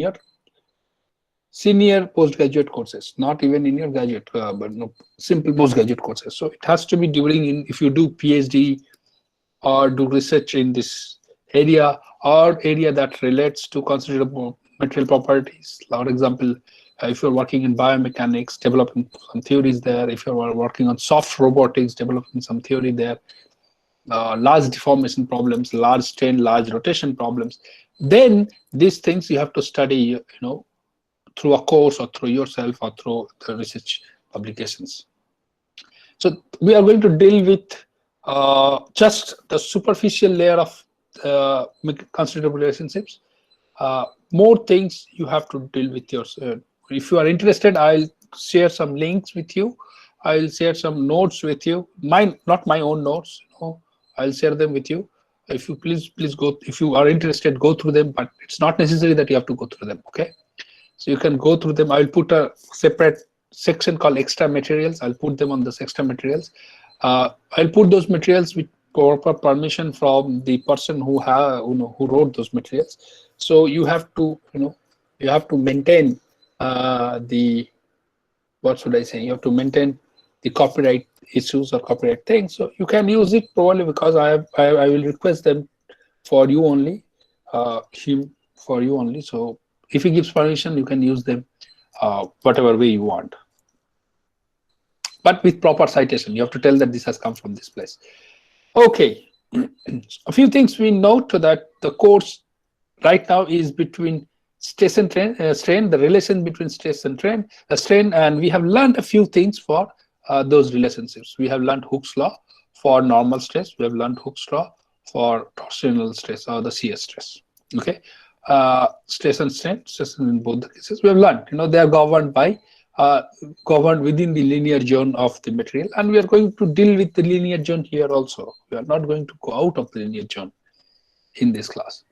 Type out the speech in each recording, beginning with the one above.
your senior postgraduate courses, not even in your graduate, but no, simple postgraduate courses. So it has to be during, if you do PhD or do research in this area or area that relates to considerable material properties. For example, if you're working in biomechanics, developing some theories there. If you're working on soft robotics, developing some theory there. Large deformation problems, large strain, large rotation problems. Then these things you have to study, through a course or through yourself or through the research publications. So we are going to deal with just the superficial layer of considerable relationships. More things you have to deal with yourself. If you are interested, I'll share some links with you. I'll share some notes with you. Mine, not my own notes. I'll share them with you. If you please go. If you are interested, go through them. But it's not necessary that you have to go through them. Okay. So you can go through them. I'll put a separate section called extra materials. I'll put them on this extra materials. I'll put those materials with proper permission from the person who wrote those materials. So you have to maintain the, what should I say? You have to maintain the copyright issues or copyright things. So you can use it probably because I will request them for you only, for you only. So if he gives permission, you can use them whatever way you want, but with proper citation. You have to tell that this has come from this place. Okay. A few things we note that the course right now is between stress and strain, the relation between stress and strain, and we have learned a few things for those relationships. We have learned Hooke's law for normal stress. We have learned Hooke's law for torsional stress or the shear stress. Okay, stress and strain, stress in both the cases we have learned. They are governed by governed within the linear zone of the material, and we are going to deal with the linear zone here also. We are not going to go out of the linear zone in this class.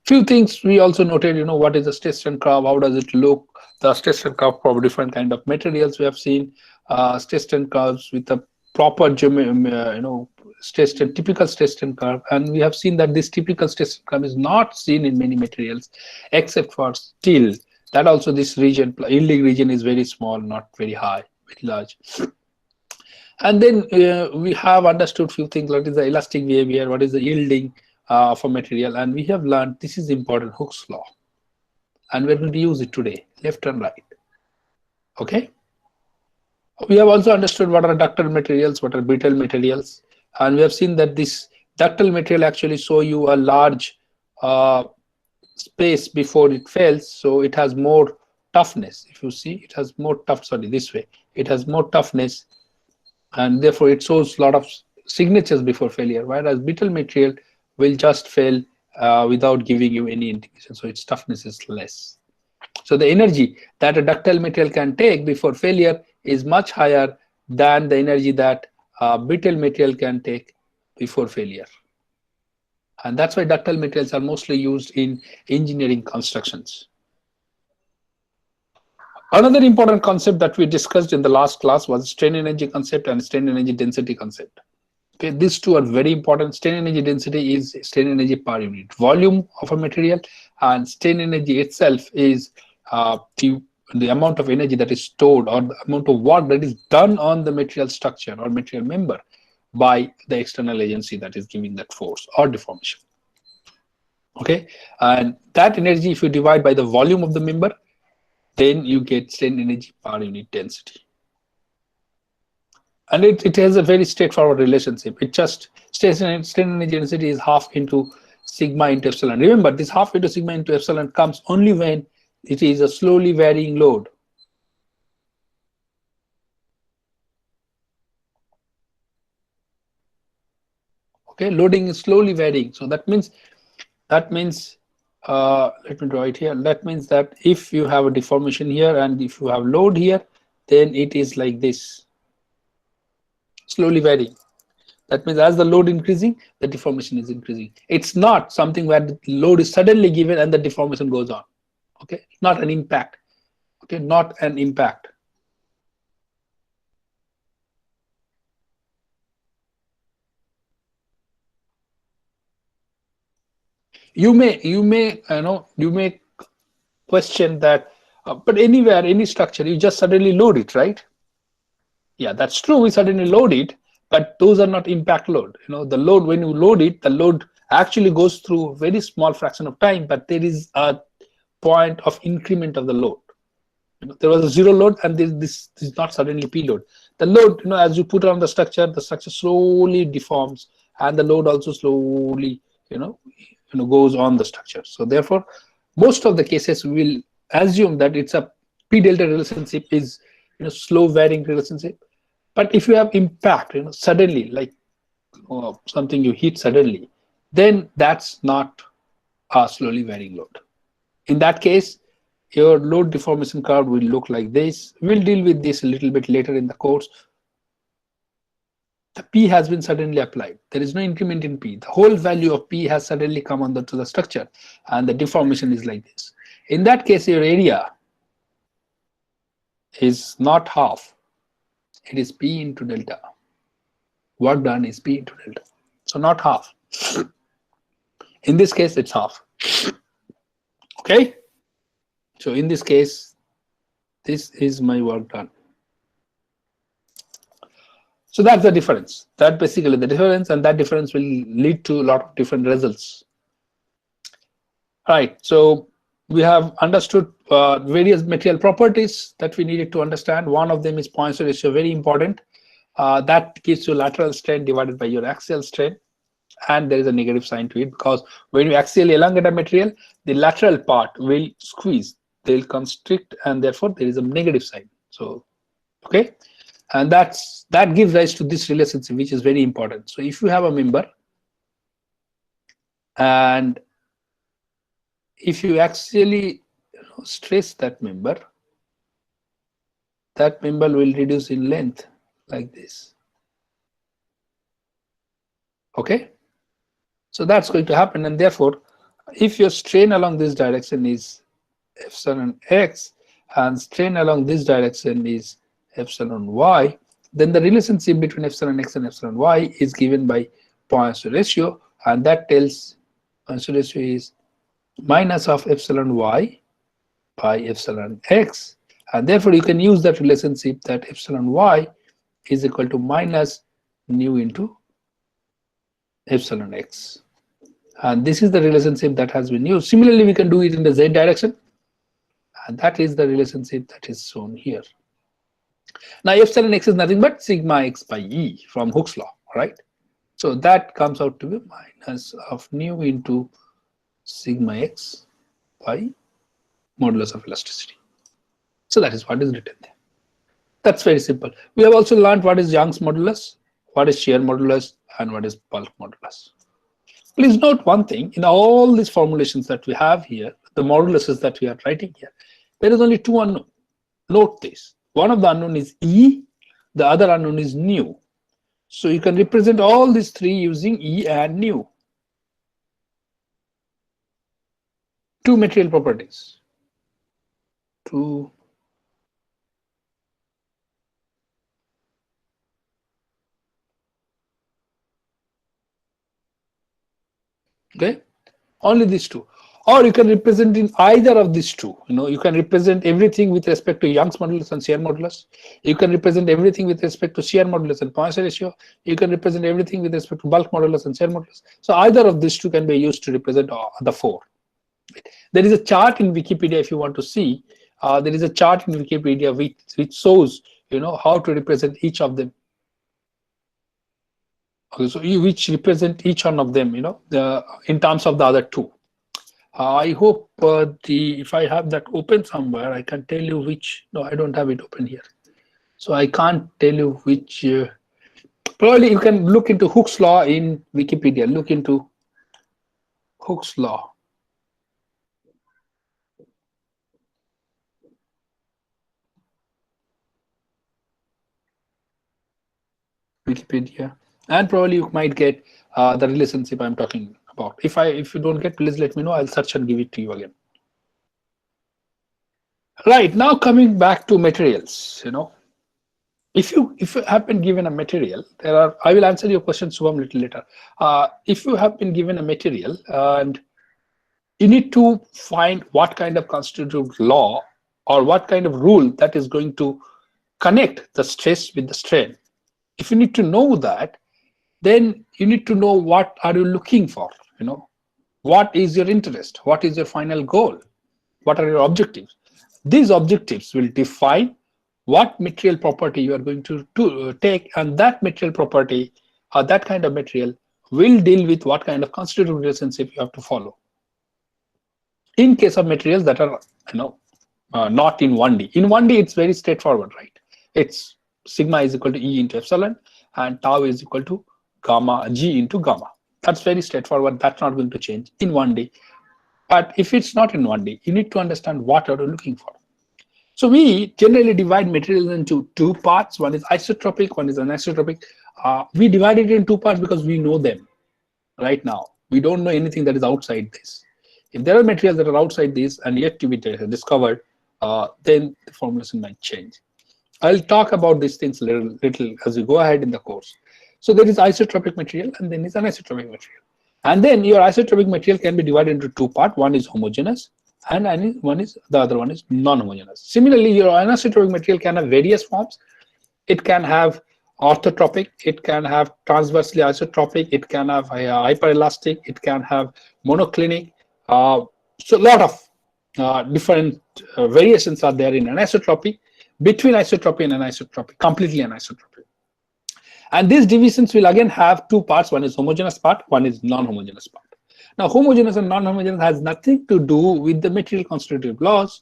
Few things we also noted, what is the stress strain curve, how does it look, the stress strain curve for different kind of materials. We have seen stress strain curves with a proper stress strain, typical stress strain curve, and we have seen that this typical stress strain curve is not seen in many materials except for steel. That also this region, yielding region, is very small, not very high, very large. And then we have understood few things. What is the elastic behavior, what is the yielding for material, and we have learned this is important, Hooke's law, and we're going to use it today, left and right. Okay. We have also understood what are ductile materials, what are brittle materials, and we have seen that this ductile material actually show you a large space before it fails, so it has more toughness. If you see, it has more tough. Sorry, this way, it has more toughness, and therefore it shows a lot of signatures before failure. Whereas brittle material will just fail without giving you any indication, so its toughness is less. So the energy that a ductile material can take before failure is much higher than the energy that brittle material can take before failure. And that's why ductile materials are mostly used in engineering constructions. Another important concept that we discussed in the last class was strain energy concept and strain energy density concept. Okay, these two are very important. Strain energy density is strain energy per unit volume of a material, and strain energy itself is the amount of energy that is stored, or the amount of work that is done on the material structure or material member by the external agency that is giving that force or deformation. Okay, and that energy, if you divide by the volume of the member, then you get strain energy per unit density. And it has a very straightforward relationship. It just strain energy density is half into sigma into epsilon. Remember, this half into sigma into epsilon comes only when it is a slowly varying load. Okay, loading is slowly varying. So that means let me draw it here. That means that if you have a deformation here and if you have load here, then it is like this, slowly varying. That means as the load increasing, the deformation is increasing. It's not something where the load is suddenly given and the deformation goes on. Okay, not an impact. Okay, not an impact. You may question that, but anywhere, any structure, you just suddenly load it, right? Yeah, that's true. We suddenly load it, but those are not impact load. The load, when you load it, the load actually goes through a very small fraction of time, but there is a point of increment of the load. There was a zero load, and this is not suddenly p load. The load, as you put on the structure slowly deforms, and the load also slowly, goes on the structure. So therefore, most of the cases we will assume that it's a p delta relationship is slow varying relationship. But if you have impact, suddenly, like something you hit suddenly, then that's not a slowly varying load. In that case, your load deformation curve will look like this. We'll deal with this a little bit later in the course. The P has been suddenly applied. There is no increment in P. The whole value of P has suddenly come onto the structure, and the deformation is like this. In that case, your area is not half. It is P into delta. Work done is P into delta. So not half. In this case, it's half. Okay? So in this case, this is my work done. So that's the difference. That basically the difference, and that difference will lead to a lot of different results. All right, so we have understood various material properties that we needed to understand. One of them is Poisson ratio, very important. That gives you lateral strain divided by your axial strain, and there is a negative sign to it, because when you axially elongate a material, the lateral part will squeeze, they will constrict, and therefore there is a negative sign. So okay, and that gives rise to this relationship, which is very important. So if you have a member, and if you actually stress that member will reduce in length like this. Okay, so that's going to happen, and therefore if your strain along this direction is epsilon x and strain along this direction is epsilon y, then the relationship between epsilon x and epsilon y is given by Poisson ratio, and that tells Poisson ratio is minus of epsilon y by epsilon x, and therefore you can use that relationship that epsilon y is equal to minus nu into epsilon x, and this is the relationship that has been used. Similarly, we can do it in the z direction, and that is the relationship that is shown here. Now epsilon x is nothing but sigma x by E from Hooke's law, right? So that comes out to be minus of nu into sigma x by modulus of elasticity. So that is what is written there. That's very simple. We have also learned what is Young's modulus, what is shear modulus, and what is bulk modulus. Please note one thing, in all these formulations that we have here, the moduluses that we are writing here, there is only two unknown. Note this. One of the unknown is E, the other unknown is nu. So you can represent all these three using E and nu. Two material properties. Two okay, only these two. Or you can represent in either of these two. You can represent everything with respect to Young's modulus and shear modulus. You can represent everything with respect to shear modulus and Poisson ratio. You can represent everything with respect to bulk modulus and shear modulus. So either of these two can be used to represent the four. There is a chart in Wikipedia if you want to see. There is a chart in Wikipedia which shows how to represent each of them. Okay, so which represent each one of them, in terms of the other two. I hope if I have that open somewhere, I can tell you which. No, I don't have it open here, so I can't tell you which. Probably you can look into Hooke's law in Wikipedia. Look into Hooke's law. Wikipedia, and probably you might get the relationship I'm talking about. If you don't get, please let me know. I'll search and give it to you again. Right, now coming back to materials, if you have been given a material, I will answer your question, Subham, little later. If you have been given a material, and you need to find what kind of constitutive law or what kind of rule that is going to connect the stress with the strain. If you need to know that, then you need to know what are you looking for, what is your interest, what is your final goal, what are your objectives. These objectives will define what material property you are going to take, and that material property or that kind of material will deal with what kind of constitutive relationship you have to follow. In case of materials that are not in 1D. In 1D, it's very straightforward, right? It's sigma is equal to E into epsilon, and tau is equal to gamma G into gamma. That's very straightforward. That's not going to change in 1D. But if it's not in 1D, you need to understand what are you looking for. So we generally divide materials into two parts. One is isotropic, one is anisotropic. We divide it in two parts because we know them right now. We don't know anything that is outside this. If there are materials that are outside this and yet to be discovered, then the formulation might change. I'll talk about these things a little as we go ahead in the course. So there is isotropic material and then is anisotropic material. And then your isotropic material can be divided into two parts. One is homogeneous and the other one is non-homogeneous. Similarly, your anisotropic material can have various forms. It can have orthotropic, it can have transversely isotropic, it can have hyperelastic, it can have monoclinic. So a lot of different variations are there in anisotropy, between isotropy and anisotropy, completely anisotropy. And these divisions will again have two parts. One is homogeneous part, one is non-homogeneous part. Now, homogeneous and non-homogeneous has nothing to do with the material constitutive laws.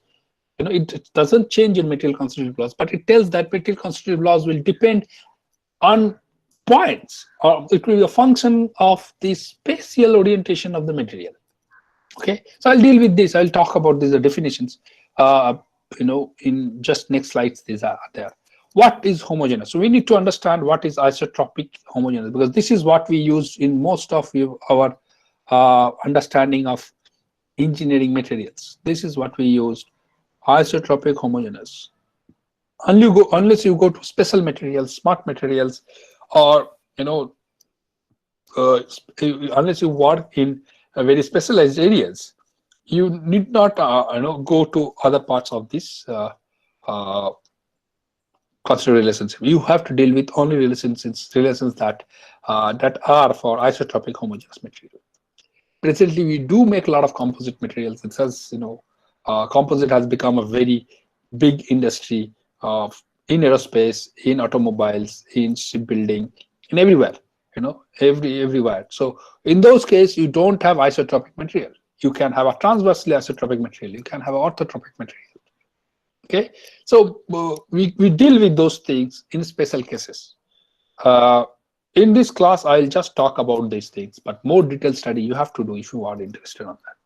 It doesn't change in material constitutive laws, but it tells that material constitutive laws will depend on points, or it will be a function of the spatial orientation of the material. Okay, so I'll deal with this. I'll talk about these definitions. In just next slides, these are there. What is homogeneous? So we need to understand what is isotropic homogeneous, because this is what we use in most of our understanding of engineering materials. This is what we use, isotropic homogeneous. Unless you go to special materials, smart materials, or unless you work in very specialized areas, you need not go to other parts of this constitutive relationship. You have to deal with only relations that are for isotropic homogeneous material. Presently, we do make a lot of composite materials. It says composite has become a very big industry in aerospace, in automobiles, in shipbuilding, in everywhere. Everywhere. So in those cases, you don't have isotropic material. You can have a transversely isotropic material. You can have an orthotropic material. Okay, so we deal with those things in special cases. In this class, I'll just talk about these things, but more detailed study you have to do if you are interested on that.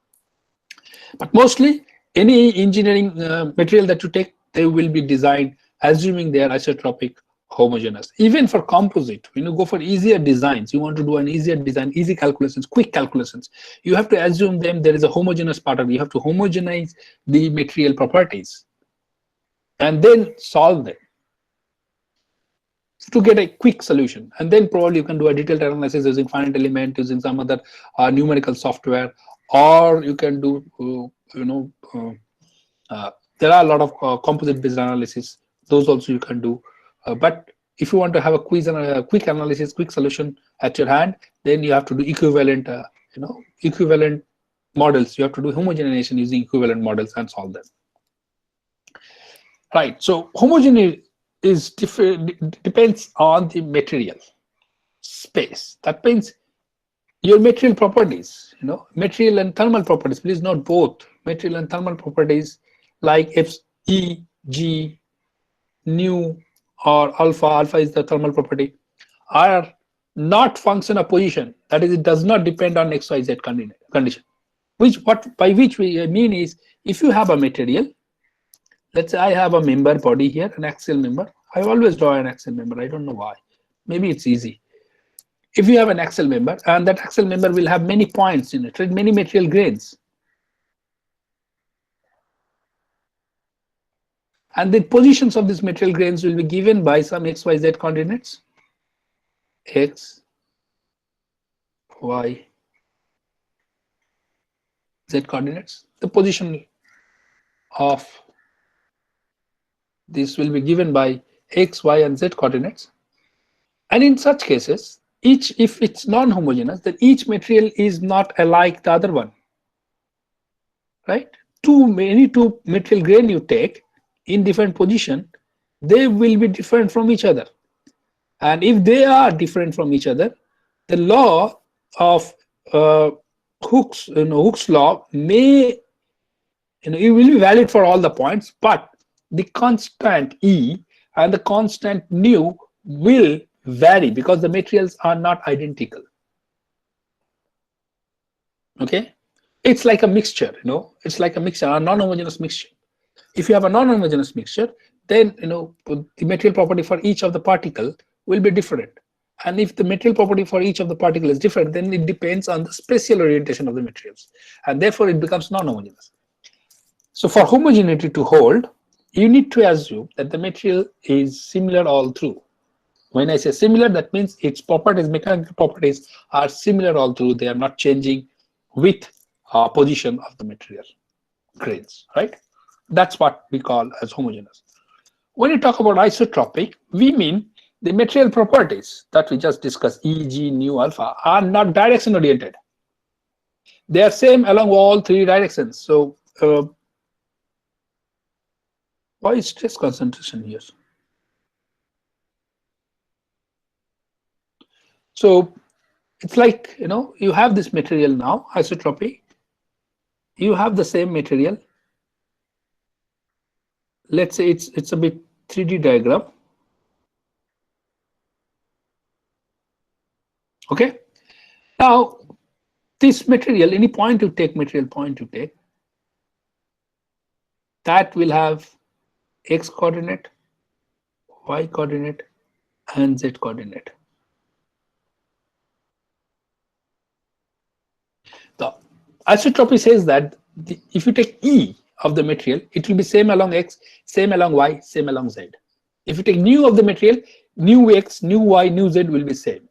But mostly, any engineering material that you take, they will be designed assuming they are isotropic homogeneous. Even for composite, when you go for easier designs, you want to do an easier design, easy calculations, quick calculations, you have to assume them there is a homogeneous pattern. You have to homogenize the material properties and then solve them to get a quick solution. And then probably you can do a detailed analysis using finite element, using some other numerical software, or you can do there are a lot of composite based analysis. Those also you can do. But if you want to have a quick analysis, quick solution at your hand, then you have to do equivalent, equivalent models. You have to do homogenization using equivalent models and solve them. Right. So homogeneity is depends on the material space. That means your material properties, material and thermal properties. Please note both material and thermal properties like E, G, nu, or alpha is the thermal property, are not function of position. That is, it does not depend on XYZ condition. By which we mean is, if you have a material, let's say I have a member body here, an axial member. I always draw an axial member. I don't know why. Maybe it's easy. If you have an axial member, and that axial member will have many points in it, right? Many material grains. And the positions of these material grains will be given by some XYZ coordinates. X, Y, Z coordinates. The position of this will be given by X, Y, and Z coordinates. And in such cases, if it's non-homogeneous, then each material is not alike the other one. Right? Any two material grain you take in different position, they will be different from each other. And if they are different from each other, the law of Hooke's law may, it will be valid for all the points, but the constant E and the constant nu will vary because the materials are not identical. Okay, it's like a mixture, it's like a mixture, a non-homogeneous mixture. If you have a non-homogeneous mixture, then the material property for each of the particle will be different. And if the material property for each of the particle is different, then it depends on the spatial orientation of the materials, and therefore it becomes non-homogeneous. So for homogeneity to hold, you need to assume that the material is similar all through. When I say similar, that means its properties, mechanical properties, are similar all through. They are not changing with position of the material grains, right? That's what we call as homogeneous. When you talk about isotropic, we mean the material properties that we just discussed, E, G, nu, alpha, are not direction oriented. They are same along all three directions. So why is stress concentration here? So it's like, you have this material now, isotropy. You have the same material. Let's say it's a bit 3D diagram. Okay. Now, this material, any point you take, material point you take, that will have X coordinate, Y coordinate, and Z coordinate. The isotropy says that if you take E of the material, it will be same along X, same along Y, same along Z. If you take nu of the material, nu X, nu Y, nu Z will be same.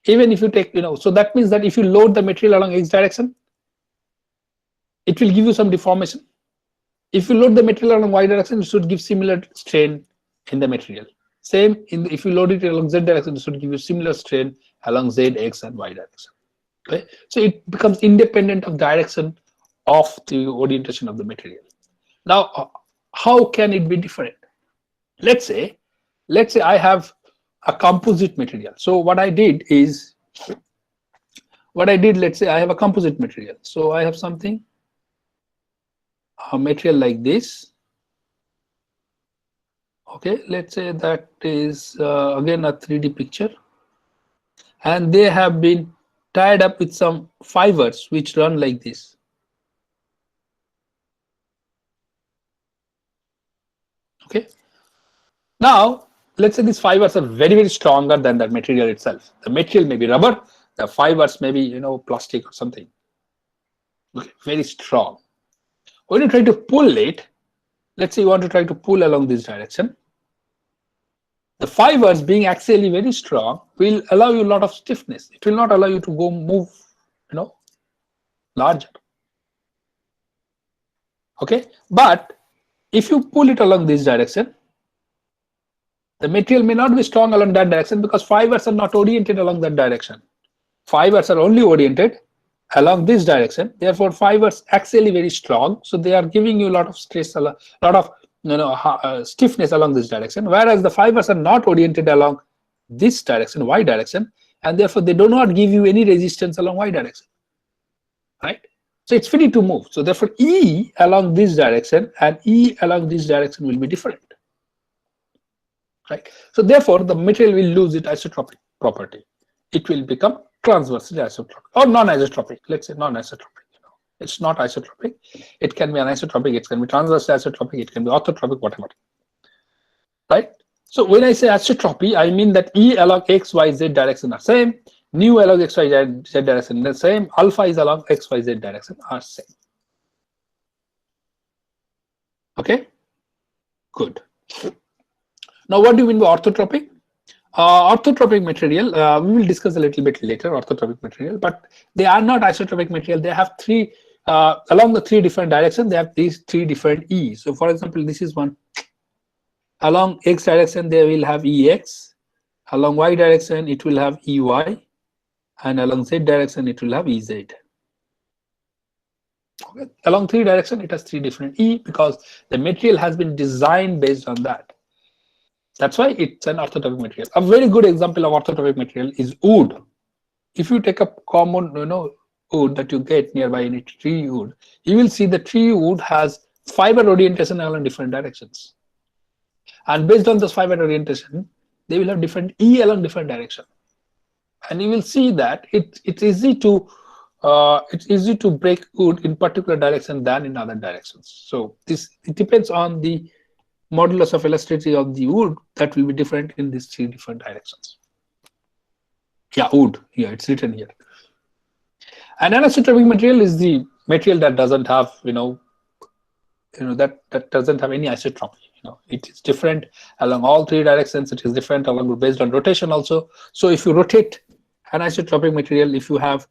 Even if you take, so that means that if you load the material along X direction, it will give you some deformation. If you load the material along Y direction, it should give similar strain in the material. Same if you load it along Z direction, it should give you similar strain along Z, X, and Y direction. Okay, so it becomes independent of direction of the orientation of the material. Now, how can it be different? Let's say I have a composite material. So what I did, let's say I have a composite material. So I have something, a material like this. Okay, let's say that is again a 3D picture, and they have been tied up with some fibers which run like this. Okay, now let's say these fibers are very, very stronger than that material itself. The material may be rubber, the fibers may be plastic or something. Okay, very strong. When you try to pull it, let's say you want to try to pull along this direction, the fibers being axially very strong will allow you a lot of stiffness. It will not allow you to move larger. Okay, but if you pull it along this direction, the material may not be strong along that direction because fibers are not oriented along that direction. Fibers are only oriented along this direction. Therefore, fibers axially very strong, so they are giving you a lot of stress, a lot of stiffness along this direction, whereas the fibers are not oriented along this direction, Y direction, and therefore they do not give you any resistance along Y direction, right? So it's free to move. So therefore E along this direction and E along this direction will be different, right? So therefore the material will lose its isotropic property. It will become transversely isotropic or non-isotropic. Let's say non-isotropic. It's not isotropic. It can be anisotropic, it can be transversely isotropic, it can be orthotropic, whatever. Right? So when I say isotropy, I mean that E along X, Y, Z direction are same, nu along X, Y, Z direction the same, alpha is along X, Y, Z direction are same. Okay? Good. Now what do you mean by orthotropic? Orthotropic material, we will discuss a little bit later, orthotropic material, but they are not isotropic material. They have three along the three different directions, they have these three different E. So for example, this is one. Along X direction, they will have EX. Along Y direction, it will have EY. And along Z direction, it will have EZ. Okay. Along three direction, it has three different E because the material has been designed based on that. That's why it's an orthotopic material. A very good example of orthotopic material is wood. If you take a common, wood that you get nearby any tree wood, you will see the tree wood has fiber orientation along different directions. And based on this fiber orientation, they will have different E along different direction. And you will see that it's easy to break wood in particular direction than in other directions. So it depends on the modulus of elasticity of the wood that will be different in these three different directions. Yeah, wood. Yeah, it's written here. An anisotropic material is the material that doesn't have, that doesn't have any isotropy. It is different along all three directions. It is different along based on rotation also. So if you rotate an isotropic material, if you have,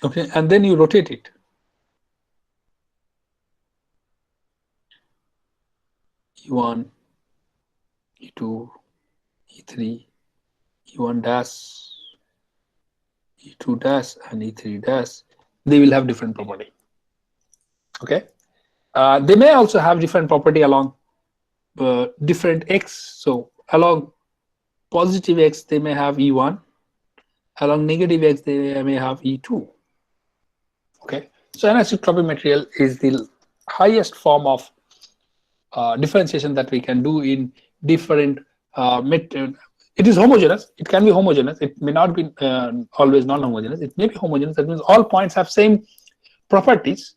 okay, and then you rotate it, E1, E2, E3, E1 dash, E2 dash, and E3 dash, they will have different property. Okay, they may also have different property along different X. So along positive X, they may have E1. Along negative X, they may have E2. Okay, so anisotropic material is the highest form of differentiation that we can do in different material. It is homogeneous. It can be homogeneous. It may not be always non-homogeneous. It may be homogeneous. That means all points have same properties,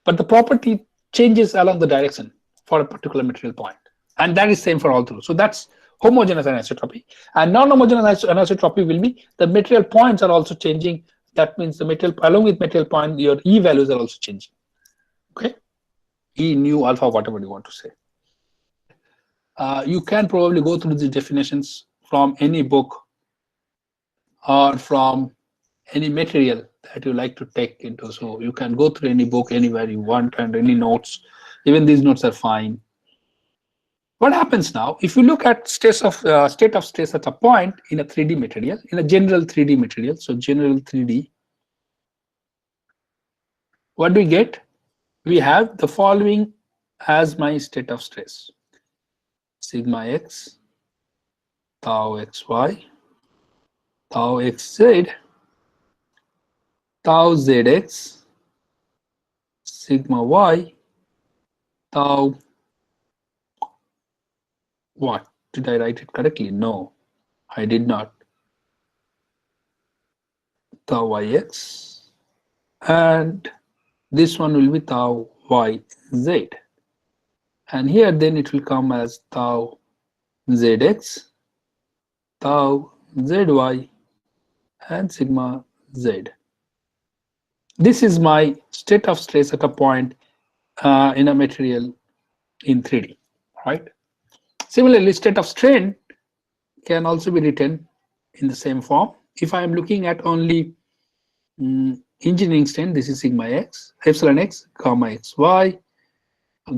but the property changes along the direction for a particular material point, and that is same for all through. So that's homogeneous anisotropy. And non-homogeneous anisotropy will be the material points are also changing. That means the material along with material point, your E values are also changing. Okay, E, nu, alpha, whatever you want to say. You can probably go through the definitions from any book or from any material that you like to take into. So you can go through any book anywhere you want and any notes. Even these notes are fine. What happens now if you look at state of stress at a point in a 3D material, in a general 3D material? So general 3D, what do we get? We have the following as my state of stress: sigma x, tau xy, tau xz, tau zx, sigma y, tau. What? Did I write it correctly? No, I did not. Tau yx, and this one will be tau yz. And here then it will come as tau zx, tau zy, and sigma z. This is my state of stress at a point in a material in 3D, right? Similarly, state of strain can also be written in the same form. If I am looking at only engineering strain, this is sigma x, epsilon x, gamma xy,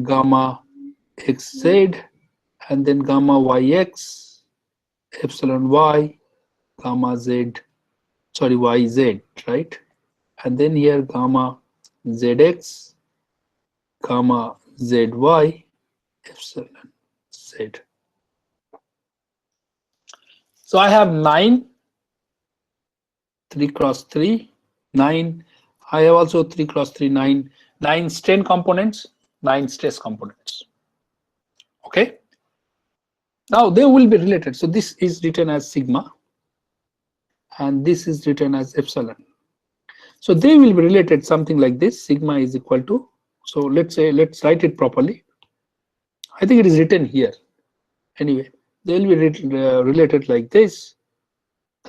gamma xz, and then gamma yx, epsilon y, gamma z, sorry, yz, right? And then here gamma zx, gamma zy, epsilon z. So I have 9, 3 cross 3, 9. I have also 3 cross 3, 9 strain components, 9 stress components. Okay. Now they will be related. So this is written as sigma, and this is written as epsilon. So they will be related something like this. Sigma is equal to, so let's write it properly. I think it is written here. Anyway, they will be related like this,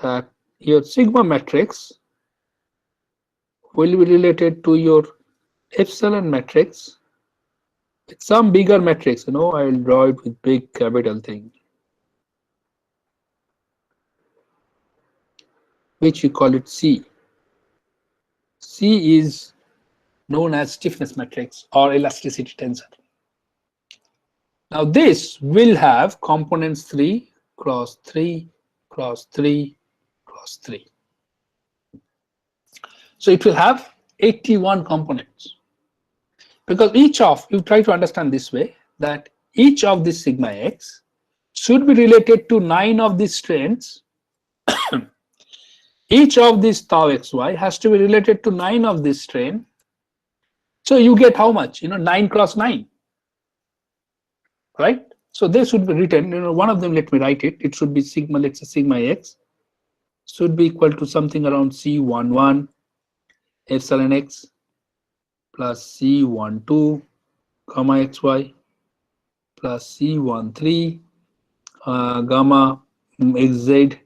that your sigma matrix will be related to your epsilon matrix with some bigger matrix. I will draw it with big capital thing, which you call it C. C is known as stiffness matrix or elasticity tensor. Now this will have components 3 cross 3 cross 3 cross 3. So it will have 81 components, because each of, you try to understand this way, that each of this sigma x should be related to 9 of these strains. Each of these tau xy has to be related to 9 of this strain. So you get how much? 9 cross 9, right? So they should be written, one of them, let me write it. It should be sigma, let's say sigma x should be equal to something around C11 epsilon x plus C12 gamma xy plus C13 gamma xz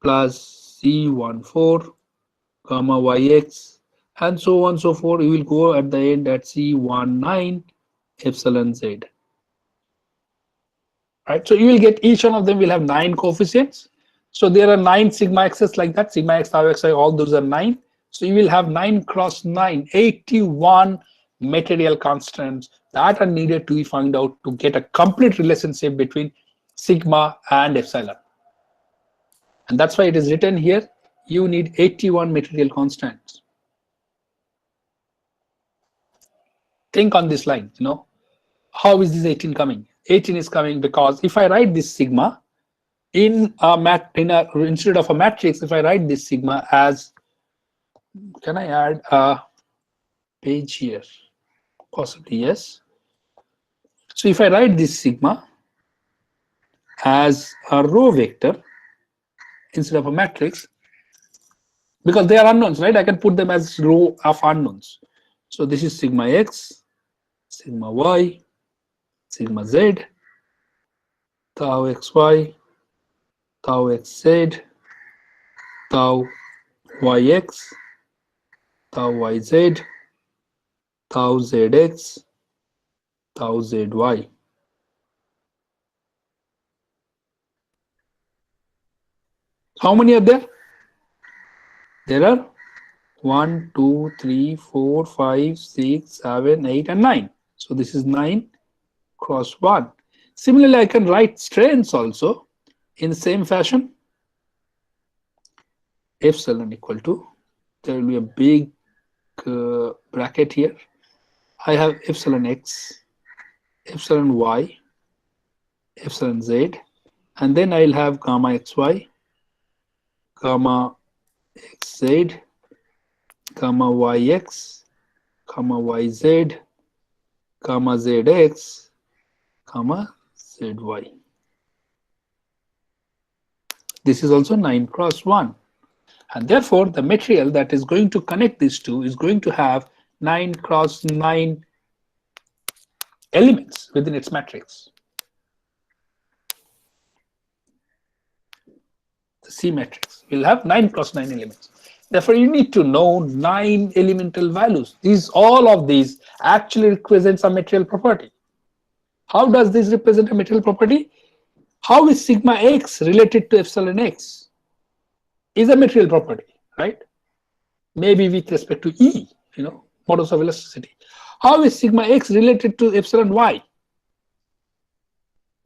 plus C14 gamma yx, and so on and so forth. You will go at the end at C19 epsilon z. Right, so you will get each one of them will have 9 coefficients. So there are 9 sigma x's like that, sigma x, tau xi, all those are 9. So you will have 9 cross 9, 81 material constants that are needed to find out to get a complete relationship between sigma and epsilon. And that's why it is written here, you need 81 material constants. Think on this line, how is this 18 coming? 18 is coming because if I write this sigma in instead of a matrix, if I write this sigma as, can I add a page here? Possibly, yes. So if I write this sigma as a row vector instead of a matrix, because they are unknowns, right? I can put them as row of unknowns. So this is sigma x, sigma y, sigma z, tau xy, tau xz, tau yx, tau yz, tau zx, tau zy. How many are there? There are 1, 2, 3, 4, 5, 6, 7, 8, and 9. So this is 9 cross 1. Similarly, I can write strains also in the same fashion. Epsilon equal to, there will be a big bracket here. I have epsilon x, epsilon y, epsilon z, and then I'll have gamma xy, gamma xz, gamma yx, gamma yz, gamma zx, gamma zy. This is also 9 cross 1. And therefore, the material that is going to connect these two is going to have 9 cross 9 elements within its matrix. The C matrix will have 9 cross 9 elements. Therefore, you need to know 9 elemental values. All of these actually represents a material property. How does this represent a material property? How is sigma x related to epsilon x? Is a material property, right? Maybe with respect to E, modulus of elasticity. How is sigma x related to epsilon y?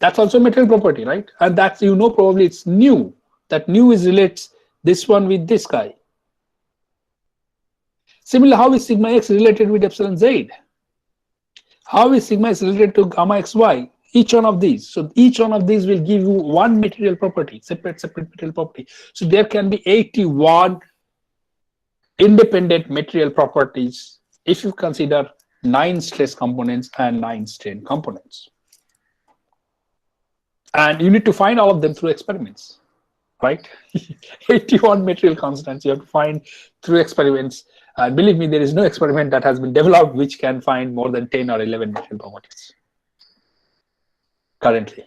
That's also a material property, right? And that's, probably it's nu. That nu is relates this one with this guy. Similarly, how is sigma x related with epsilon z? How is sigma x related to gamma xy? Each one of these. So each one of these will give you one material property, separate material property. So there can be 81 independent material properties if you consider 9 stress components and 9 strain components. And you need to find all of them through experiments, right? 81 material constants you have to find through experiments. And believe me, there is no experiment that has been developed which can find more than 10 or 11 material properties currently.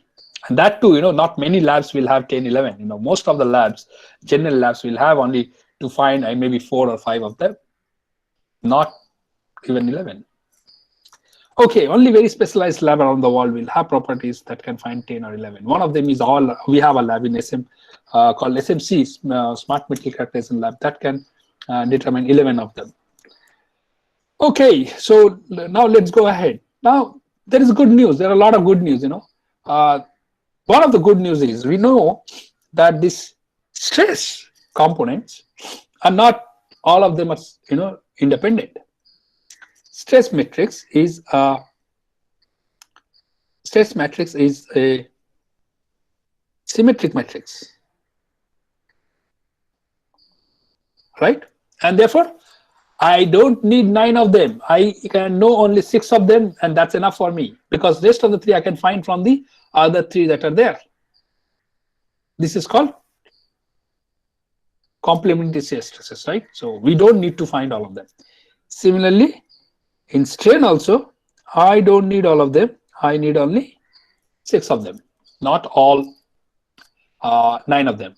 And that too, not many labs will have 10, 11. Most of the labs, general labs, will have only to find maybe 4 or 5 of them, not even 11. Okay, only very specialized lab around the world will have properties that can find 10 or 11. One of them is we have a lab in SM called SMC, Smart Material Characterization Lab, that can determine 11 of them. Okay, so now let's go ahead. Now there is good news. There are a lot of good news. One of the good news is we know that this stress components are not all of them are independent. Stress matrix is a symmetric matrix, right? And therefore I don't need 9 of them. I can know only 6 of them, and that's enough for me, because rest of the 3 I can find from the other 3 that are there. This is called complementary stresses, right? So we don't need to find all of them. Similarly, in strain also, I don't need all of them. I need only 6 of them, not all 9 of them.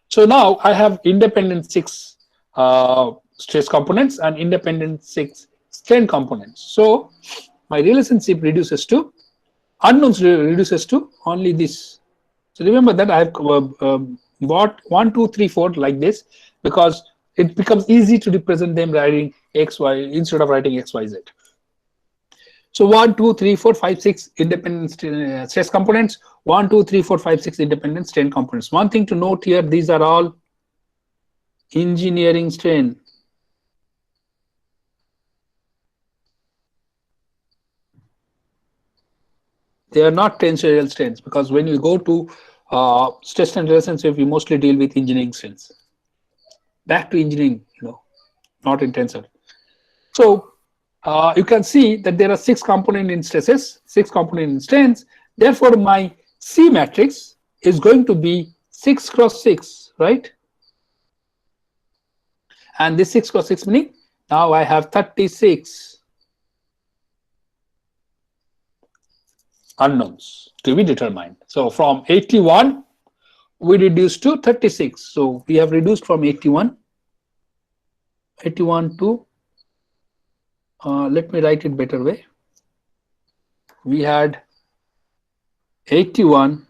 So now I have independent 6 stress components and independent 6 strain components. So my relationship reduces to unknowns, reduces to only this. So remember that I have bought 1, 2, 3, 4 like this, because it becomes easy to represent them writing x, y instead of writing x, y, z. So 1, 2, 3, 4, 5, 6 independent stress components, 1, 2, 3, 4, 5, 6 independent strain components. One thing to note here, these are all engineering strain. They are not tensorial strains, because when you go to stress strain relationship, we mostly deal with engineering strains. Back to engineering, not in tensor. So you can see that there are 6 components in stresses, 6 components in strains. Therefore, my C matrix is going to be 6 cross 6, right? And this 6 cross 6 meaning now I have 36 unknowns to be determined. So from 81 we reduced to 36. So we have reduced from 81 to let me write it better way. We had 81,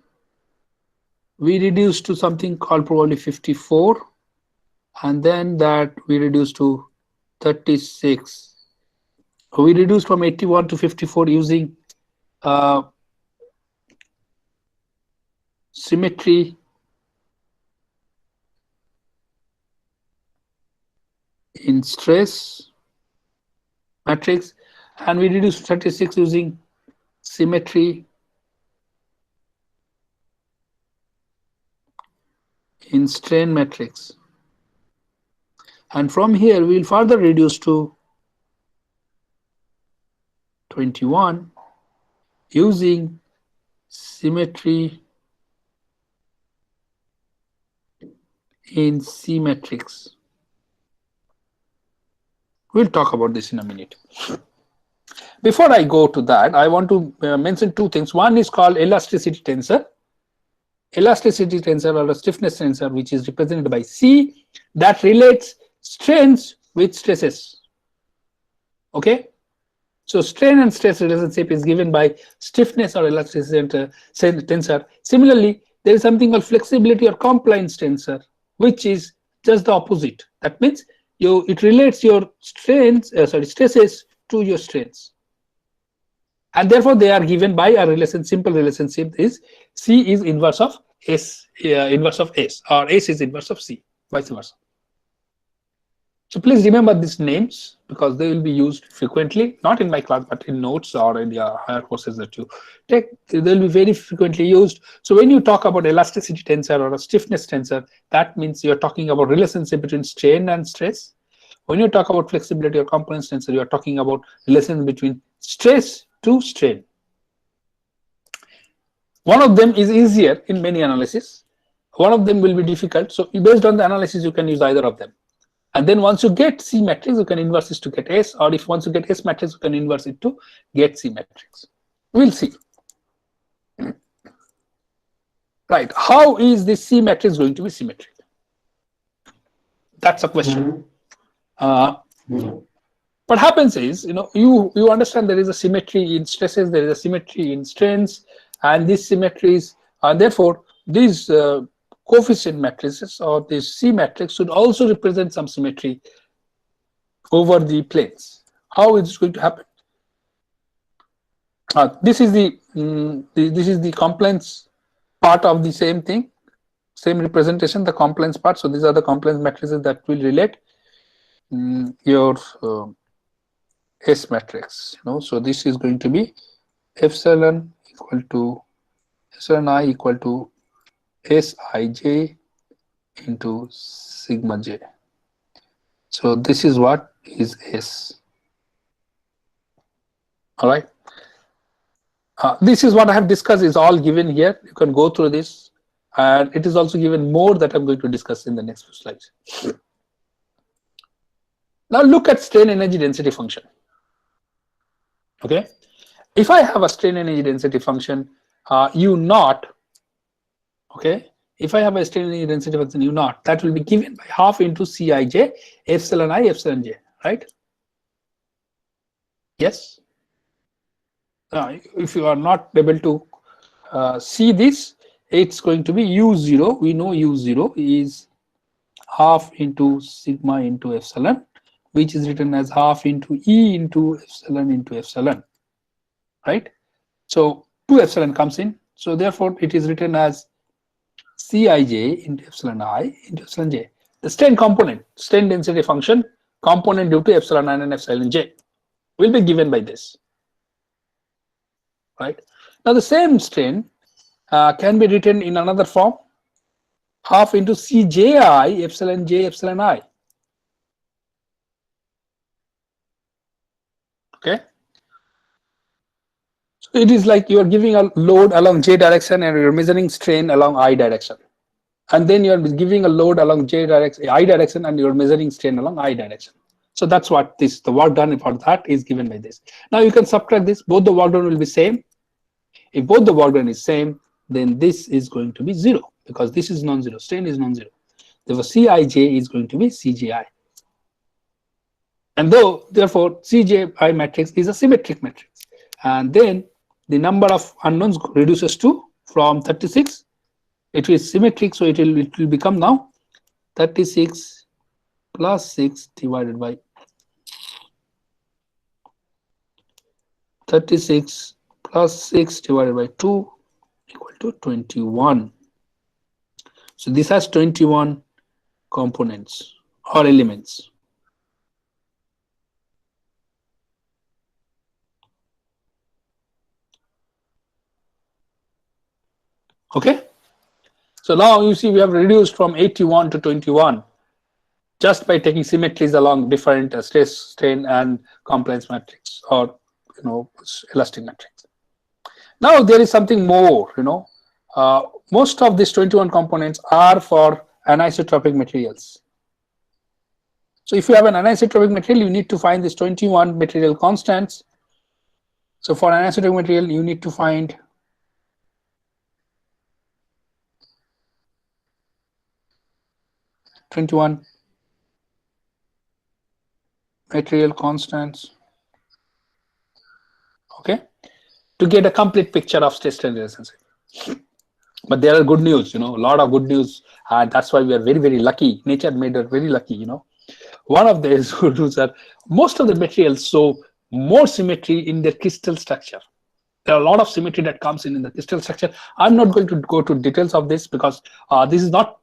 we reduced to something called probably 54, and then that we reduced to 36. We reduced from 81 to 54 using symmetry in stress matrix, and we reduced to 36 using symmetry in strain matrix. And from here we will further reduce to 21 using symmetry in C matrix. We'll talk about this in a minute. Before I go to that, I want to mention 2 things. One is called elasticity tensor. Elasticity tensor or a stiffness tensor, which is represented by C, that relates strains with stresses. Okay, so strain and stress relationship is given by stiffness or elasticity tensor. Similarly, there is something called flexibility or compliance tensor, which is just the opposite. That means it relates your stresses to your strains, and therefore they are given by a simple relationship is C is inverse of S, or S is inverse of C, vice versa. So please remember these names, because they will be used frequently, not in my class but in notes or in the higher courses that you take. They will be very frequently used. So when you talk about elasticity tensor or a stiffness tensor, that means you're talking about relationship between strain and stress. When you talk about flexibility or compliance tensor, you're talking about relation between stress to strain. One of them is easier in many analysis, one of them will be difficult. So based on the analysis, you can use either of them. And then once you get C matrix, you can inverse it to get S, or if once you get S matrix, you can inverse it to get C matrix. We'll see. Right, how is this C matrix going to be symmetric? That's a question. What happens is, you understand there is a symmetry in stresses, there is a symmetry in strains, and these symmetries, and therefore these coefficient matrices or the C matrix should also represent some symmetry over the planes. How is it going to happen? This is the compliance part of the same thing, same representation, the compliance part. So these are the compliance matrices that will relate your S matrix. So this is going to be epsilon equal to epsilon I equal to Sij into sigma j. So this is what is S. All right. This is what I have discussed, is all given here. You can go through this, and it is also given more that I'm going to discuss in the next few slides. Now look at strain energy density function. Okay, if I have a strain energy density function U naught, okay, if I have a strain energy density function U naught, that will be given by half into Cij epsilon I epsilon j, right? Yes. If you are not able to see this, it's going to be U0. We know U0 is half into sigma into epsilon, which is written as half into E into epsilon, right? So 2 epsilon comes in. So therefore, it is written as Cij into epsilon I into epsilon j. The strain component, strain density function component due to epsilon I and epsilon j will be given by this. Right now, the same strain can be written in another form, half into Cji epsilon j epsilon I. Okay, so it is like you are giving a load along j direction and you're measuring strain along I direction, and then you are giving a load along I direction and you're measuring strain along I direction. So that's what the work done for that is given by this. Now you can subtract this, both the work done will be same. If both the work done is same, then this is going to be 0 because this is non-zero, strain is non-zero. Therefore, Cij is going to be Cji. And therefore, Cji matrix is a symmetric matrix. And then the number of unknowns reduces to, from 36, it is symmetric, so it will become now 36 plus 6 divided by 36 plus 6 divided by 2 equal to 21. So this has 21 components or elements. Okay, so now you see we have reduced from 81 to 21 just by taking symmetries along different stress, strain, and compliance matrix, or elastic matrix. Now there is something more. Most of these 21 components are for anisotropic materials. So if you have an anisotropic material, you need to find these 21 material constants. So for an anisotropic material, you need to find 21 material constants, okay, to get a complete picture of stress strain relationship. But there are good news, a lot of good news, and that's why we are very, very lucky. Nature made us very lucky. One of these good news are most of the materials show more symmetry in their crystal structure. There are a lot of symmetry that comes in the crystal structure. I'm not going to go to details of this because this is not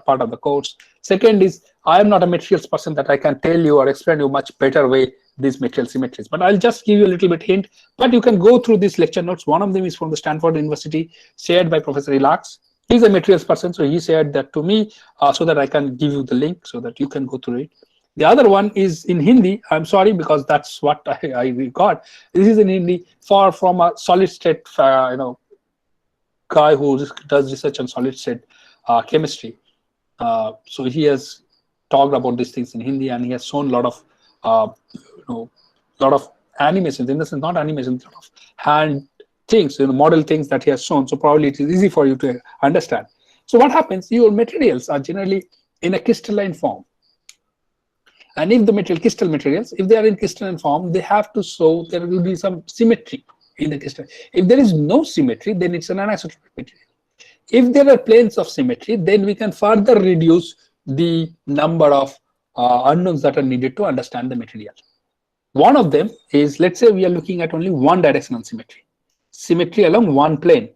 part of the course. Second is, I am not a materials person that I can tell you or explain you much better way these material symmetries, but I'll just give you a little bit hint. But you can go through these lecture notes. One of them is from the Stanford University, shared by Professor Ilax. He's a materials person, so he shared that to me so that I can give you the link so that you can go through it. The other one is in Hindi. I'm sorry because that's what I got. This is in Hindi from a solid state, guy who does research on solid state chemistry. So he has talked about these things in Hindi, and he has shown a lot of animations. In this sense, not animations, lot of hand things, model things that he has shown. So probably it is easy for you to understand. So what happens? Your materials are generally in a crystalline form. And if the crystal materials, if they are in crystalline form, they have to show there will be some symmetry in the crystal. If there is no symmetry, then it's an anisotropic material. If there are planes of symmetry, then we can further reduce the number of unknowns that are needed to understand the material. One of them is, let's say we are looking at only one directional symmetry, symmetry along one plane.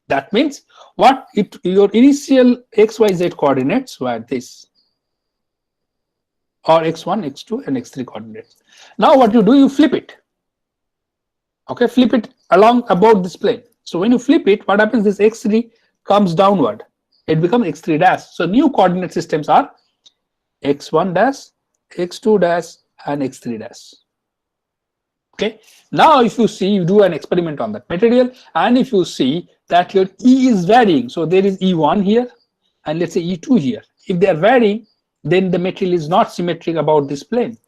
That means what? Your initial XYZ coordinates were this, or x1, x2, and x3 coordinates. Now what you do, you flip it. Okay, flip it along about this plane. So when you flip it, what happens is x3 comes downward. It becomes x3 dash. So new coordinate systems are x1 dash, x2 dash, and x3 dash. Okay. Now if you see, you do an experiment on that material, and if you see that your E is varying, so there is E1 here, and let's say E2 here. If they are varying, then the material is not symmetric about this plane.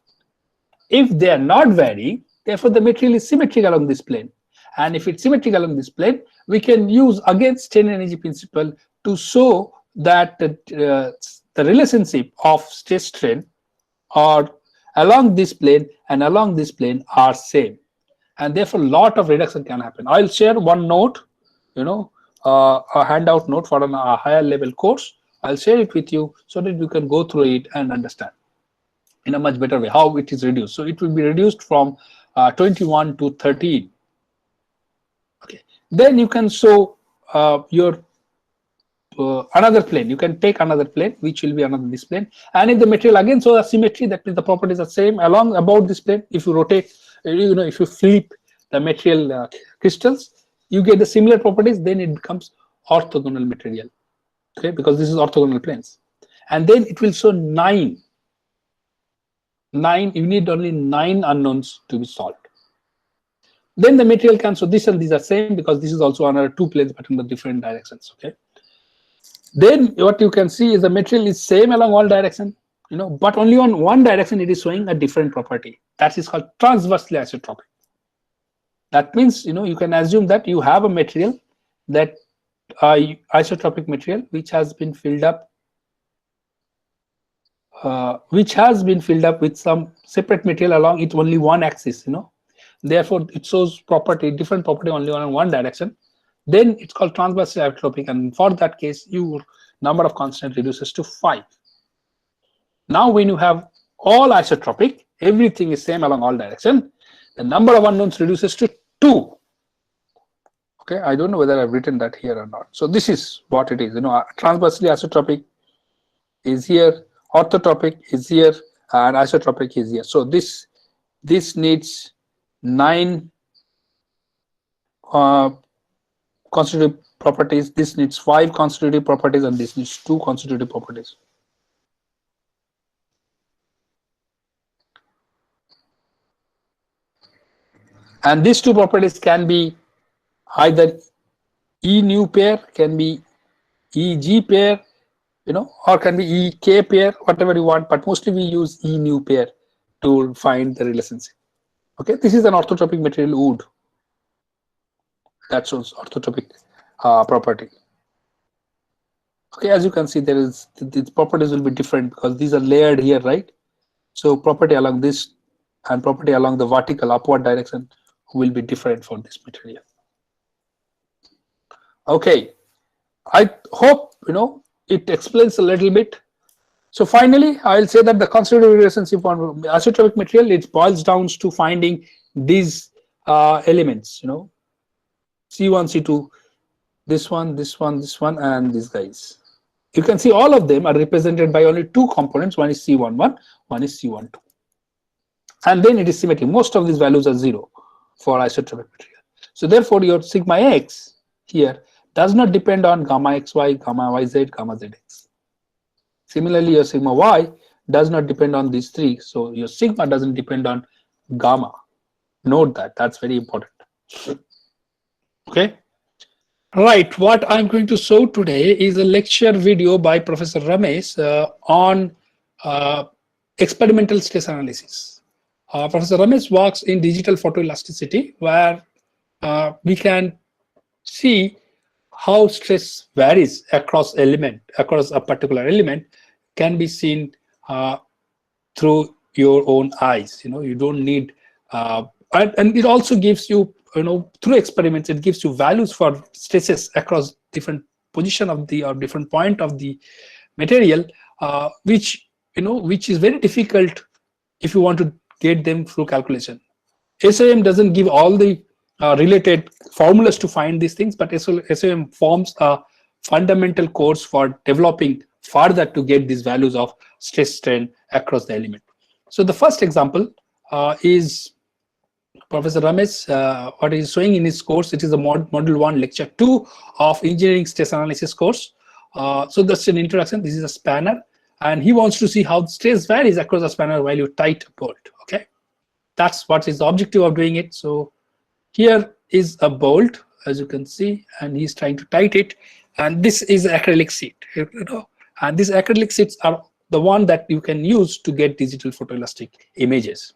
If they are not varying, therefore the material is symmetric along this plane. And if it's symmetric along this plane, we can use again strain energy principle to show that the relationship of stress strain or along this plane and along this plane are same, and therefore a lot of reduction can happen. I'll share one note, a handout note for a higher level course. I'll share it with you so that you can go through it and understand in a much better way how it is reduced. So it will be reduced from 21 to 13. Okay, then you can show your another plane. You can take another plane, which will be another this plane, and if the material again shows a symmetry, that means the properties are same along about this plane. If you rotate, if you flip the material crystals, you get the similar properties. Then it becomes orthogonal material. Okay, because this is orthogonal planes, and then it will show 9. You need only 9 unknowns to be solved. Then the material can show this and these are same, because this is also another 2 planes but in the different directions. Okay. Then what you can see is the material is same along all direction, but only on one direction it is showing a different property. That is called transversely isotropic. That means you can assume that you have a material, that isotropic material which has been filled up with some separate material along it only one axis. Therefore it shows different property only on one direction. Then it's called transversely isotropic, and for that case your number of constants reduces to 5. Now when you have all isotropic, everything is same along all directions, the number of unknowns reduces to 2. Okay, I don't know whether I've written that here or not. So this is what it is. Transversely isotropic is here, orthotropic is here, and isotropic is here. So this needs 9 constitutive properties, this needs 5 constitutive properties, and this needs 2 constitutive properties. And these 2 properties can be either E nu pair, can be E g pair, or can be E k pair, whatever you want, but mostly we use E nu pair to find the relationship. Okay, this is an orthotropic material wood that shows orthotropic property. Okay, as you can see, these properties will be different because these are layered here, right? So property along this and property along the vertical upward direction will be different for this material. Okay, I hope it explains a little bit. So finally, I'll say that the constitutive relationship on isotropic material, it boils down to finding these elements, C1, C2, this one, this one, this one, and these guys. You can see all of them are represented by only 2 components. One is C11, one is C12. And then it is symmetric. Most of these values are 0 for isotropic material. So therefore, your sigma x here does not depend on gamma xy, gamma yz, gamma zx. Similarly, your sigma y does not depend on these 3. So your sigma doesn't depend on gamma. Note that. That's very important. Okay. Right. What I'm going to show today is a lecture video by Professor Ramesh on experimental stress analysis. Professor Ramesh works in digital photoelasticity, where we can see how stress varies across a particular element can be seen through your own eyes. You don't need, and it also gives you, through experiments, it gives you values for stresses across different position of the or different point of the material, which which is very difficult if you want to get them through calculation. SOM doesn't give all the related formulas to find these things, but SOM forms a fundamental course for developing further to get these values of stress strain across the element. So the first example is Professor Ramesh, what he is showing in his course. It is a module 1 lecture 2 of engineering stress analysis course. So that's an introduction. This is a spanner, and he wants to see how stress varies across a spanner while you tight a bolt. Okay, that's what is the objective of doing it. So here is a bolt, as you can see, and he's trying to tight it, and this is acrylic sheet, and these acrylic sheets are the one that you can use to get digital photoelastic images.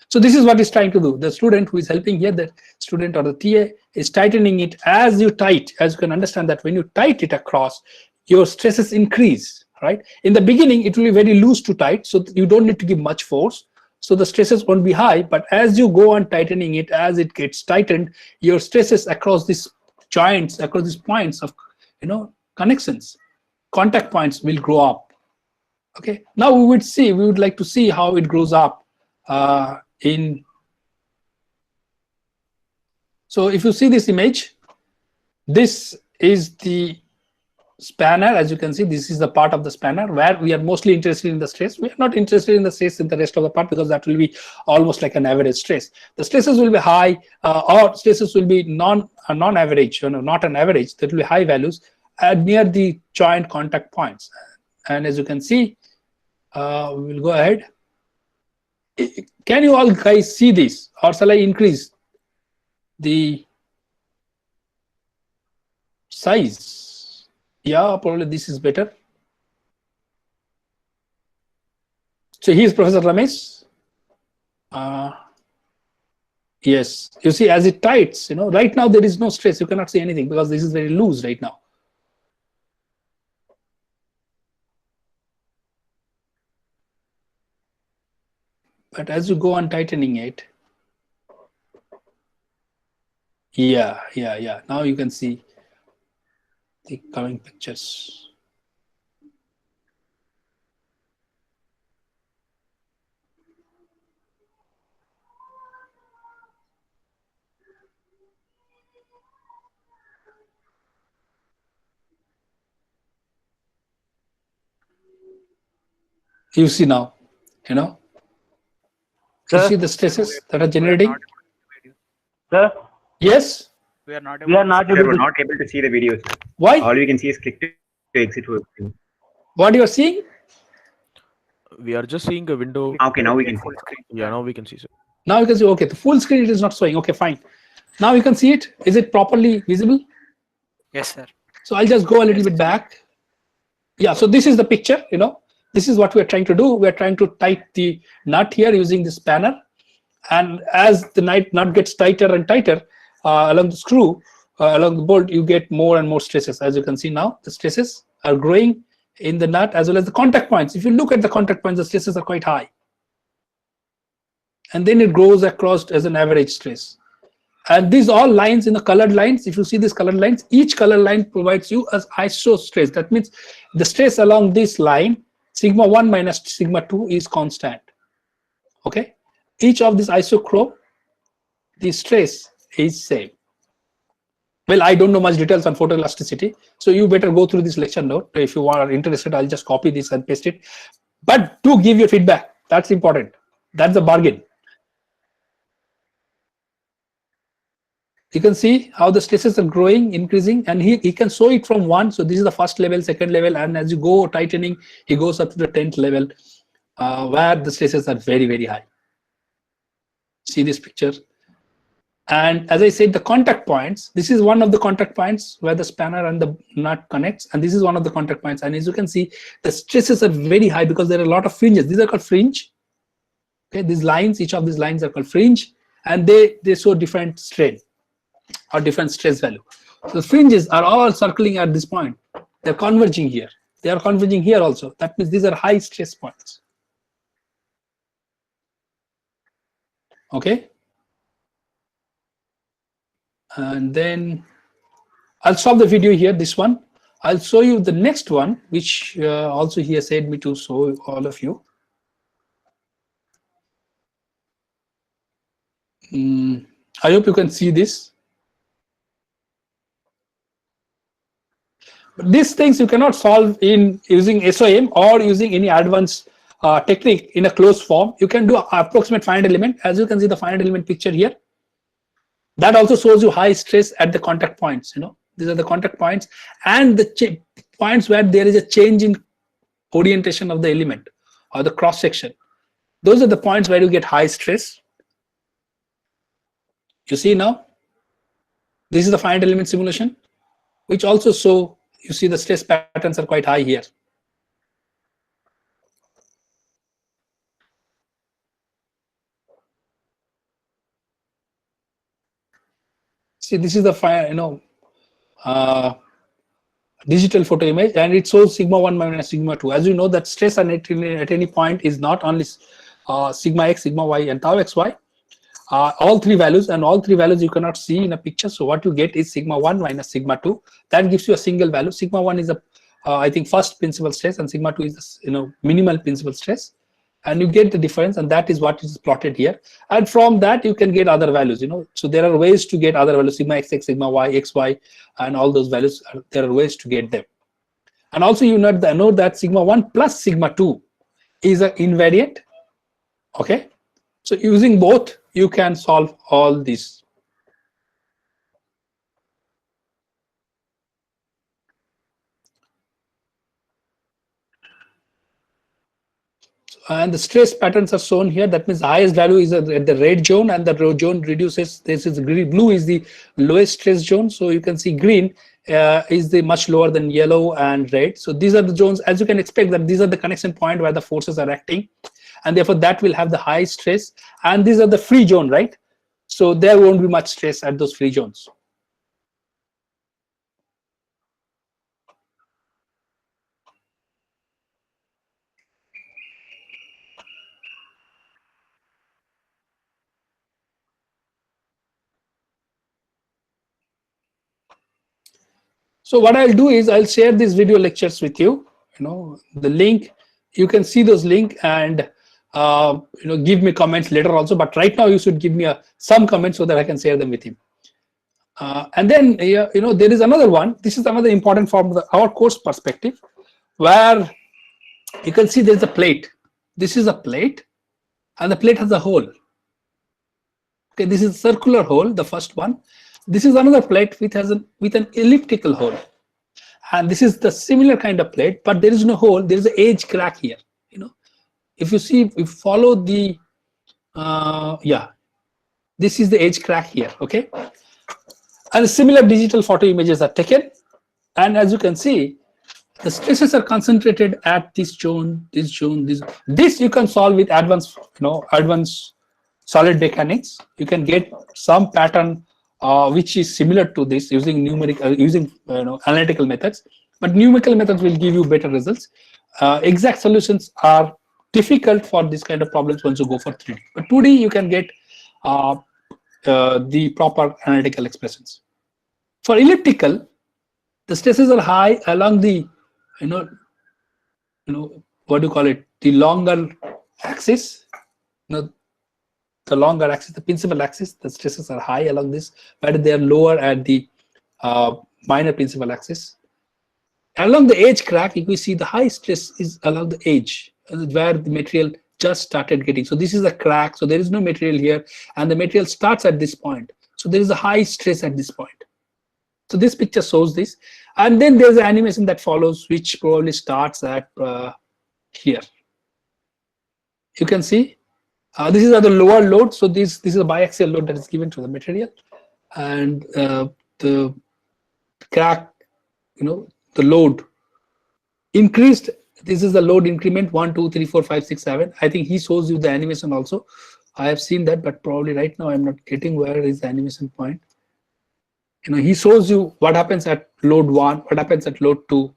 So this is what he's trying to do. The student who is helping here, the student or the TA, is tightening it as you tight. As you can understand that when you tight it across, your stresses increase, right? In the beginning, it will be very loose to tight, so you don't need to give much force. So the stresses won't be high, but as you go on tightening it, as it gets tightened, your stresses across these joints, across these points of connections, contact points will grow up. Okay, now we would like to see how it grows up so if you see this image, this is the spanner. As you can see, this is the part of the spanner where we are mostly interested in the stress. We are not interested in the stress in the rest of the part, because that will be almost like an average stress. The stresses will be high, or stresses will be non-average, not an average. That will be high values near the joint contact points. And as you can see, we will go ahead. Can you all guys see this, or shall I increase the size? Yeah, probably this is better. So here's Professor Ramesh. Yes, you see, as it tights, right now there is no stress. You cannot see anything because this is very loose right now. But as you go on tightening it, yeah. Now you can see the coming pictures. You see now, you see the stresses that are generating. Sir? Yes? We are not able to see the videos. Why? All we can see is click to exit. What you are seeing? We are just seeing a window. Okay, now we can see. Yeah, now we can see, sir. Now you can see, okay, the full screen it is not showing. Okay, fine. Now you can see it. Is it properly visible? Yes, sir. So I'll just go a little bit back. Yeah, so this is the picture, this is what we're trying to do. We're trying to tight the nut here using the spanner. And as the nut gets tighter and tighter along the screw, along the bolt, you get more and more stresses. As you can see now, the stresses are growing in the nut as well as the contact points. If you look at the contact points, the stresses are quite high. And then it grows across as an average stress. And these all lines in the colored lines, if you see these colored lines, each color line provides you as iso stress. That means the stress along this line, sigma 1 minus sigma 2 is constant. Okay, each of this isochrome, the stress is same. Well, I don't know much details on photoelasticity, so you better go through this lecture note. If you are interested, I'll just copy this and paste it. But do give your feedback. That's important. That's the bargain. You can see how the stresses are growing, increasing, and he can show it from 1. So this is the first level, second level, and as you go tightening, he goes up to the 10th level, where the stresses are very, very high. See this picture. And as I said, the contact points, this is one of the contact points where the spanner and the nut connects, and this is one of the contact points. And as you can see, the stresses are very high because there are a lot of fringes. These are called fringe. Okay, these lines, each of these lines are called fringe, and they show different strain or different stress value. So the fringes are all circling at this point. They're converging here. They are converging here also. That means these are high stress points. Okay. And then I'll stop the video here, this one. I'll show you the next one, which also he has said me to show all of you. I hope you can see this. But these things you cannot solve in using SOM or using any advanced technique in a closed form. You can do approximate finite element. As you can see the finite element picture here. That also shows you high stress at the contact points. These are the contact points and the points where there is a change in orientation of the element or the cross section. Those are the points where you get high stress. You see now, this is the finite element simulation, which also show, you see the stress patterns are quite high here. See, this is the digital photo image, and it shows sigma 1 minus sigma 2. As you know, that stress at any point is not only sigma x, sigma y, and tau xy. All three values, and all three values you cannot see in a picture. So what you get is sigma 1 minus sigma 2. That gives you a single value. Sigma 1 is I think first principal stress, and sigma 2 is minimal principal stress. And you get the difference, and that is what is plotted here. And from that you can get other values. So there are ways to get other values, sigma xx, sigma y, xy, and all those values. There are ways to get them. And also you know that sigma 1 plus sigma 2 is an invariant. Okay, so using both you can solve all these. And the stress patterns are shown here. That means the highest value is at the red zone, and the zone reduces. This is green. Blue is the lowest stress zone. So you can see green is the much lower than yellow and red. So these are the zones, as you can expect, that these are the connection point where the forces are acting, and therefore that will have the high stress. And these are the free zone, right? So there won't be much stress at those free zones. So what I'll do is I'll share these video lectures with you. The link, you can see those link, and give me comments later also. But right now you should give me some comments so that I can share them with you. And then there is another one. This is another important from our course perspective, where you can see there's a plate. This is a plate, and the plate has a hole. Okay, this is a circular hole, the first one. This is another plate with an elliptical hole, and this is the similar kind of plate, but there is no hole. There is an edge crack here. If you see, if you follow the this is the edge crack here. Okay, and similar digital photo images are taken, and as you can see, the stresses are concentrated at this zone, this zone, this you can solve with advanced solid mechanics. You can get some pattern which is similar to this using analytical methods, but numerical methods will give you better results. Exact solutions are difficult for this kind of problems once you go for 3D, but 2D you can get the proper analytical expressions. For elliptical, the stresses are high along the what do you call it, the longer axis. The longer axis, the principal axis, the stresses are high along this, but they are lower at the minor principal axis. Along the edge crack, if we see the high stress is along the edge, where the material just started getting. So this is a crack, so there is no material here, and the material starts at this point. So there is a high stress at this point. So this picture shows this, and then there's an animation that follows, which probably starts at here. You can see. This is at the lower load, so this is a biaxial load that is given to the material, and the crack, the load increased. This is the load increment 1, 2, 3, 4, 5, 6, 7. I think he shows you the animation also. I have seen that, but probably right now I'm not getting where is the animation point. He shows you what happens at load 1, what happens at load 2.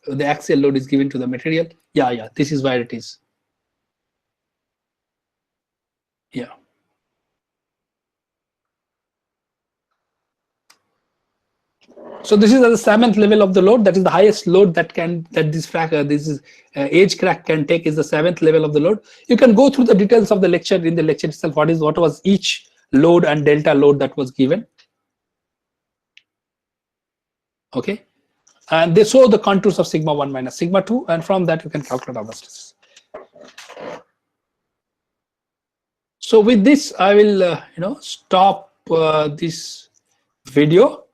The axial load is given to the material. Yeah, this is where it is. Yeah. So this is at the 7th level of the load. That is the highest load that this age crack can take, is the 7th level of the load. You can go through the details of the lecture in the lecture itself. What was each load and delta load that was given. Okay, and they show the contours of sigma 1 minus sigma 2, and from that you can calculate our stresses. So with this, I will stop this video.